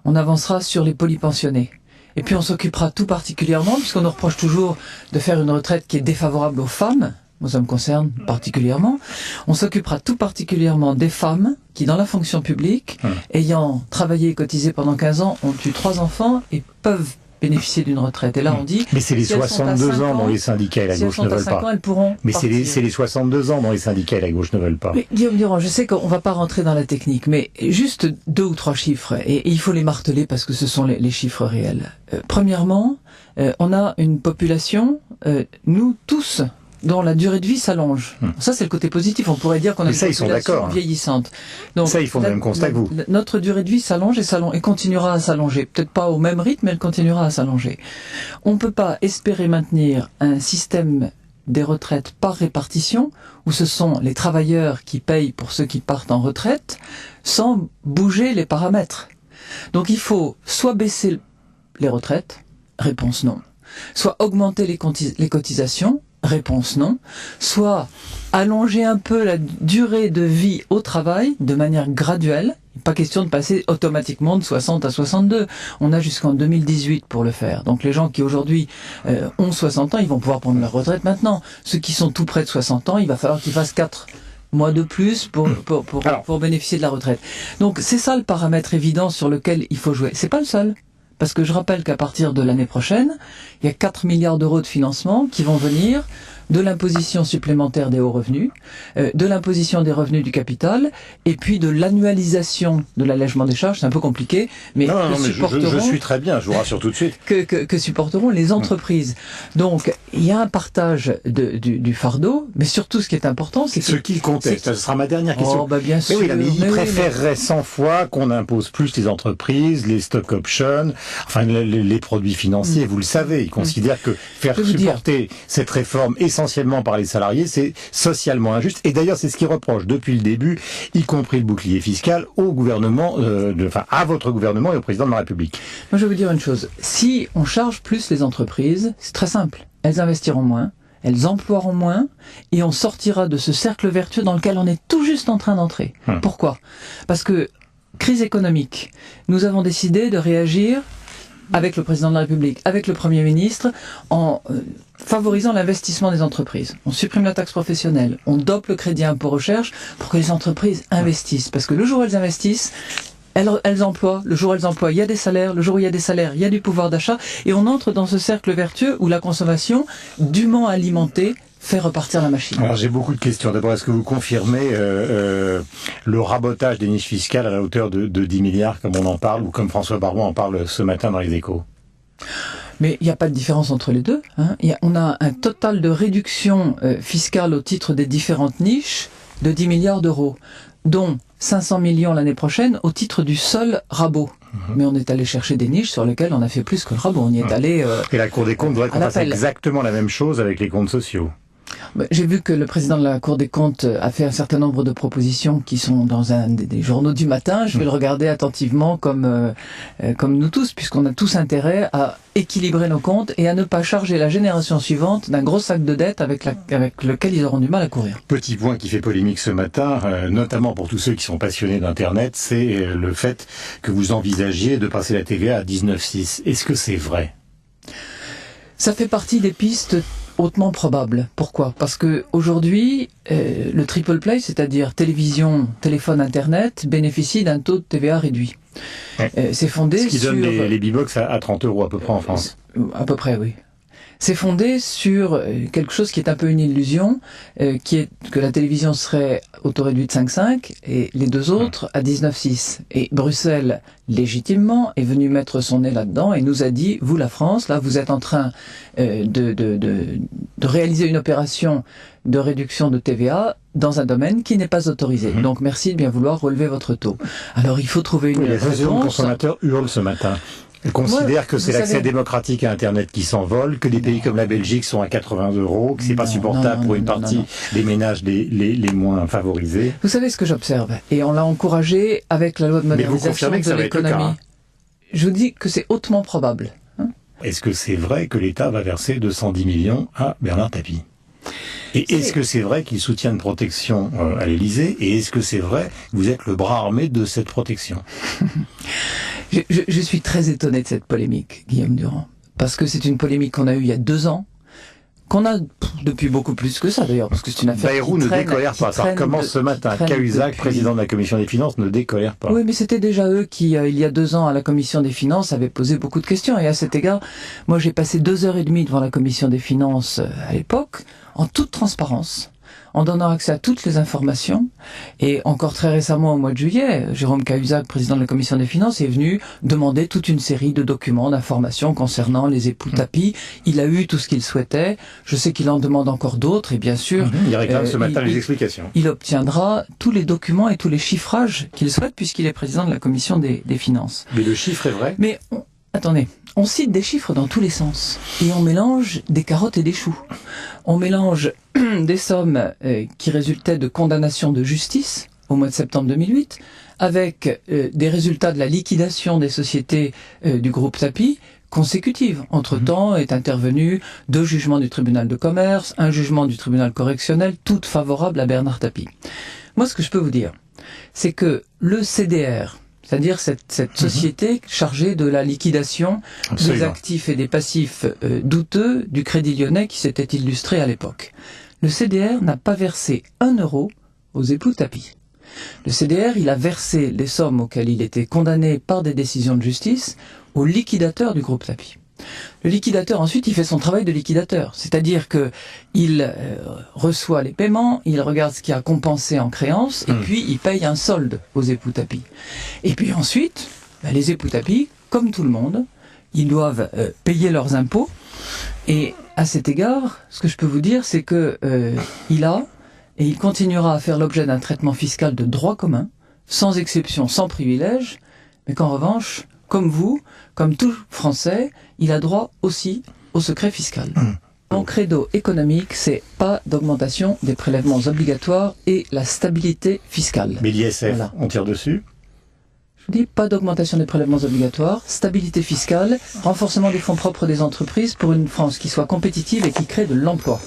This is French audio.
On avancera sur les polypensionnés. Et puis on s'occupera tout particulièrement, puisqu'on nous reproche toujours de faire une retraite qui est défavorable aux femmes, moi ça me concerne particulièrement, on s'occupera tout particulièrement des femmes qui, dans la fonction publique, ayant travaillé et cotisé pendant 15 ans, ont eu 3 enfants et peuvent bénéficier d'une retraite. Et là, on dit... Mais c'est les 62 ans dont les syndicats et la gauche ne veulent pas. Elles pourront mais c'est les 62 ans dont les syndicats et la gauche ne veulent pas. Mais, Guillaume Durand, je sais qu'on va pas rentrer dans la technique, mais juste 2 ou 3 chiffres, et il faut les marteler parce que ce sont les chiffres réels. Premièrement, on a une population, nous tous, dont la durée de vie s'allonge. Ça, c'est le côté positif. On pourrait dire qu'on a une population vieillissante. Donc, ça, ils font le même constat que vous. Notre durée de vie s'allonge et continuera à s'allonger. Peut-être pas au même rythme, mais elle continuera à s'allonger. On ne peut pas espérer maintenir un système des retraites par répartition, où ce sont les travailleurs qui payent pour ceux qui partent en retraite, sans bouger les paramètres. Donc il faut soit baisser les retraites, réponse non, soit augmenter les cotisations, réponse non, soit allonger un peu la durée de vie au travail de manière graduelle. Pas question de passer automatiquement de 60 à 62. On a jusqu'en 2018 pour le faire. Donc les gens qui aujourd'hui ont 60 ans, ils vont pouvoir prendre leur retraite maintenant. Ceux qui sont tout près de 60 ans, il va falloir qu'ils fassent 4 mois de plus pour bénéficier de la retraite. Donc c'est ça le paramètre évident sur lequel il faut jouer. C'est pas le seul. Parce que je rappelle qu'à partir de l'année prochaine, il y a 4 milliards d'euros de financement qui vont venir de l'imposition supplémentaire des hauts revenus, de l'imposition des revenus du capital, et puis de l'annualisation de l'allègement des charges. C'est un peu compliqué, mais je suis très bien, je vous rassure tout de suite. Que supporteront les entreprises. Donc, il y a un partage du fardeau, mais surtout ce qui est important, c'est que... Ce qu'ils contestent, ce sera ma dernière question. Oh, bah bien sûr. Mais oui, ils préféreraient 100 fois qu'on impose plus les entreprises, les stock options, enfin les produits financiers, vous le savez. Ils considèrent que faire supporter cette réforme essentiellement par les salariés, c'est socialement injuste. Et d'ailleurs, c'est ce qu'ils reprochent depuis le début, y compris le bouclier fiscal, au gouvernement, à votre gouvernement et au président de la République. Moi, je vais vous dire une chose. Si on charge plus les entreprises, c'est très simple. Elles investiront moins, elles emploieront moins, et on sortira de ce cercle vertueux dans lequel on est tout juste en train d'entrer. Pourquoi ? Parce que, crise économique, nous avons décidé de réagir avec le président de la République, avec le Premier ministre, en favorisant l'investissement des entreprises. On supprime la taxe professionnelle, on dope le crédit impôt recherche pour que les entreprises investissent. Parce que le jour où elles investissent, elles emploient. Le jour où elles emploient, il y a des salaires. Le jour où il y a des salaires, il y a du pouvoir d'achat. Et on entre dans ce cercle vertueux où la consommation, dûment alimentée, fait repartir la machine. Alors j'ai beaucoup de questions. D'abord, est-ce que vous confirmez le rabotage des niches fiscales à la hauteur de 10 milliards, comme on en parle, ou comme François Baron en parle ce matin dans les Échos ? Mais il n'y a pas de différence entre les deux. On a un total de réduction fiscale au titre des différentes niches de 10 milliards d'euros, dont 500 millions l'année prochaine au titre du seul rabot. Mais on est allé chercher des niches sur lesquelles on a fait plus que le rabot. On y est allé... Et la Cour des comptes voudrait qu'on fasse exactement la même chose avec les comptes sociaux. J'ai vu que le président de la Cour des comptes a fait un certain nombre de propositions qui sont dans un des journaux du matin. Je vais le regarder attentivement comme nous tous, puisqu'on a tous intérêt à équilibrer nos comptes et à ne pas charger la génération suivante d'un gros sac de dettes avec lequel ils auront du mal à courir. Petit point qui fait polémique ce matin, notamment pour tous ceux qui sont passionnés d'Internet, c'est le fait que vous envisagiez de passer la TVA à 19,6. Est-ce que c'est vrai ? Ça fait partie des pistes hautement probable. Pourquoi ? Parce que aujourd'hui, le triple play, c'est-à-dire télévision, téléphone, internet, bénéficie d'un taux de TVA réduit. C'est fondé sur... Ce qui donne les B-Box à 30 € à peu près en France. À peu près, oui. C'est fondé sur quelque chose qui est un peu une illusion, qui est que la télévision serait au taux réduit de 5,5 et les deux autres à 19,6. Et Bruxelles, légitimement, est venu mettre son nez là-dedans et nous a dit, vous la France, là vous êtes en train de réaliser une opération de réduction de TVA dans un domaine qui n'est pas autorisé. Donc merci de bien vouloir relever votre taux. Alors il faut trouver une réponse. Les consommateurs hurlent ce matin. Ils considèrent que c'est l'accès démocratique à Internet qui s'envole, que des pays comme la Belgique sont à 80 €, que c'est pas supportable pour une partie des ménages les moins favorisés. Vous savez ce que j'observe, et on l'a encouragé avec la loi de modernisation de l'économie. Je vous dis que c'est hautement probable. Est-ce que c'est vrai que l'État va verser 210 millions à Bernard Tapie ? Et est-ce que c'est vrai qu'il soutient une protection à l'Élysée? Et est-ce que c'est vrai que vous êtes le bras armé de cette protection? Je suis très étonné de cette polémique, Guillaume Durand. Parce que c'est une polémique qu'on a eue il y a 2 ans, qu'on a depuis beaucoup plus que ça d'ailleurs, parce que c'est une affaire Bayrou ne décolère pas. Ça recommence ce matin. Cahuzac, président de la Commission des Finances, ne décolère pas. Oui, mais c'était déjà eux qui, il y a 2 ans, à la Commission des Finances, avaient posé beaucoup de questions. Et à cet égard, moi j'ai passé 2h30 devant la Commission des Finances à l'époque, en toute transparence, en donnant accès à toutes les informations. Et encore très récemment, au mois de juillet, Jérôme Cahuzac, président de la Commission des Finances, est venu demander toute une série de documents, d'informations concernant les époux Tapie. Il a eu tout ce qu'il souhaitait. Je sais qu'il en demande encore d'autres, et bien sûr... Il réclame ce matin les explications. Il obtiendra tous les documents et tous les chiffrages qu'il souhaite, puisqu'il est président de la Commission des Finances. Mais le chiffre est vrai? Mais, attendez, on cite des chiffres dans tous les sens. Et on mélange des carottes et des choux. On mélange des sommes qui résultaient de condamnations de justice au mois de septembre 2008, avec des résultats de la liquidation des sociétés du groupe Tapie consécutives. Entre-temps est intervenu 2 jugements du tribunal de commerce, 1 jugement du tribunal correctionnel, toutes favorables à Bernard Tapie. Moi, ce que je peux vous dire, c'est que le CDR, c'est-à-dire cette société chargée de la liquidation des actifs et des passifs douteux du Crédit Lyonnais qui s'était illustré à l'époque. Le CDR n'a pas versé 1 euro aux époux Tapie. Le CDR, il a versé les sommes auxquelles il était condamné par des décisions de justice au liquidateur du groupe Tapie. Le liquidateur, ensuite, il fait son travail de liquidateur. C'est-à-dire que il reçoit les paiements, il regarde ce qui a compensé en créance, et puis il paye un solde aux époux Tapie. Et puis ensuite, les époux Tapie, comme tout le monde, ils doivent payer leurs impôts. Et à cet égard, ce que je peux vous dire, c'est que il a, et il continuera à faire l'objet d'un traitement fiscal de droit commun, sans exception, sans privilège, mais qu'en revanche, comme vous, comme tout Français, il a droit aussi au secret fiscal. Mon credo économique, c'est pas d'augmentation des prélèvements obligatoires et la stabilité fiscale. Mais l'ISF, voilà. On tire dessus? Je vous dis, pas d'augmentation des prélèvements obligatoires, stabilité fiscale, renforcement des fonds propres des entreprises pour une France qui soit compétitive et qui crée de l'emploi.